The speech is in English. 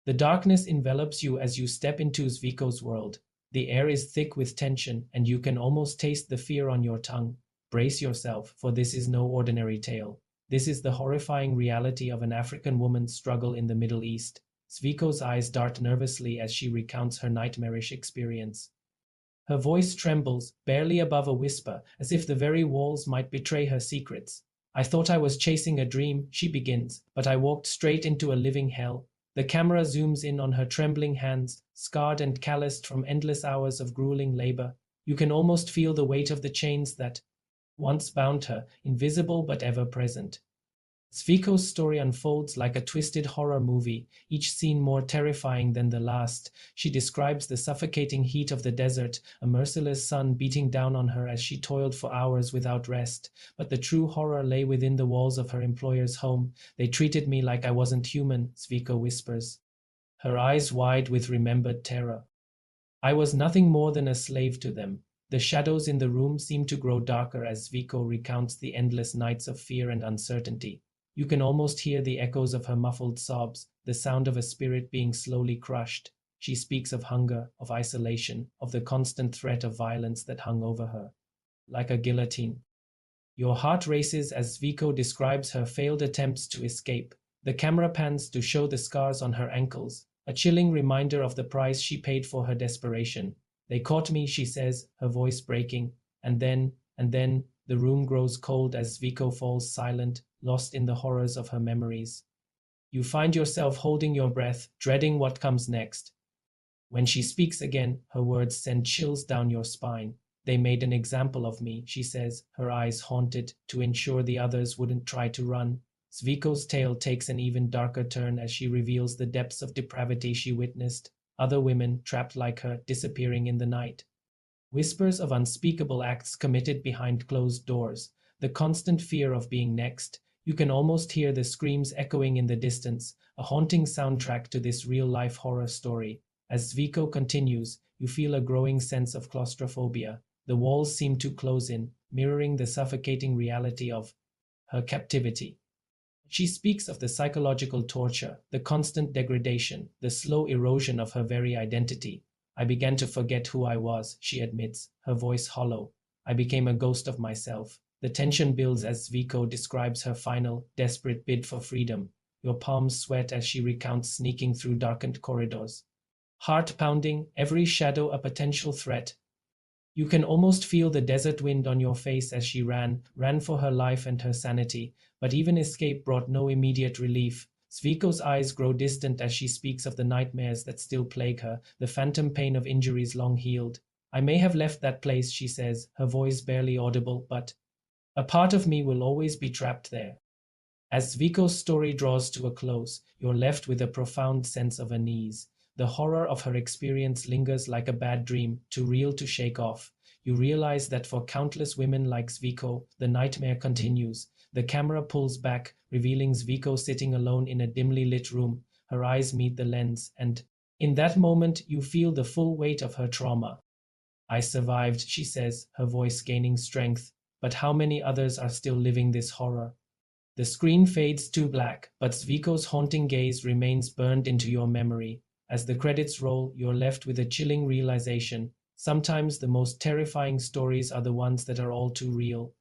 The darkness envelops you as you step into Zviko's world. The air is thick with tension, and you can almost taste the fear on your tongue. Brace yourself, for this is no ordinary tale. This is the horrifying reality of an African woman's struggle in the Middle East. Zviko's eyes dart nervously as she recounts her nightmarish experience. Her voice trembles, barely above a whisper, as if the very walls might betray her secrets. I thought I was chasing a dream, she begins, but I walked straight into a living hell. The camera zooms in on her trembling hands, scarred and calloused from endless hours of grueling labor. You can almost feel the weight of the chains that once bound her, invisible but ever present. Zviko's story unfolds like a twisted horror movie, each scene more terrifying than the last. She describes the suffocating heat of the desert, a merciless sun beating down on her as she toiled for hours without rest. But the true horror lay within the walls of her employer's home. They treated me like I wasn't human, Zviko whispers, her eyes wide with remembered terror. I was nothing more than a slave to them. The shadows in the room seem to grow darker as Zviko recounts the endless nights of fear and uncertainty. You can almost hear the echoes of her muffled sobs, the sound of a spirit being slowly crushed. She speaks of hunger, of isolation, of the constant threat of violence that hung over her, like a guillotine. Your heart races as Zviko describes her failed attempts to escape. The camera pans to show the scars on her ankles, a chilling reminder of the price she paid for her desperation. They caught me, she says, her voice breaking, and then, the room grows cold as Zviko falls silent, lost in the horrors of her memories. You find yourself holding your breath, dreading what comes next. When she speaks again, her words send chills down your spine. They made an example of me, she says, her eyes haunted, to ensure the others wouldn't try to run. Zviko's tale takes an even darker turn as she reveals the depths of depravity she witnessed, other women, trapped like her, disappearing in the night. Whispers of unspeakable acts committed behind closed doors, the constant fear of being next. You can almost hear the screams echoing in the distance, a haunting soundtrack to this real-life horror story. As Zviko continues, you feel a growing sense of claustrophobia. The walls seem to close in, mirroring the suffocating reality of her captivity. She speaks of the psychological torture, the constant degradation, the slow erosion of her very identity. I began to forget who I was, she admits, her voice hollow. I became a ghost of myself. The tension builds as Zviko describes her final, desperate bid for freedom. Your palms sweat as she recounts sneaking through darkened corridors. Heart pounding, every shadow a potential threat. You can almost feel the desert wind on your face as she ran for her life and her sanity, but even escape brought no immediate relief. Zviko's eyes grow distant as she speaks of the nightmares that still plague her, the phantom pain of injuries long healed. I may have left that place, she says, her voice barely audible, but a part of me will always be trapped there. As Zviko's story draws to a close, you're left with a profound sense of unease. The horror of her experience lingers like a bad dream, too real to shake off. You realize that for countless women like Zviko, the nightmare continues. The camera pulls back, revealing Zviko sitting alone in a dimly lit room. Her eyes meet the lens, and in that moment you feel the full weight of her trauma. I survived, she says, her voice gaining strength. But how many others are still living this horror? The screen fades to black, but Zviko's haunting gaze remains burned into your memory. As the credits roll, you're left with a chilling realization. Sometimes the most terrifying stories are the ones that are all too real.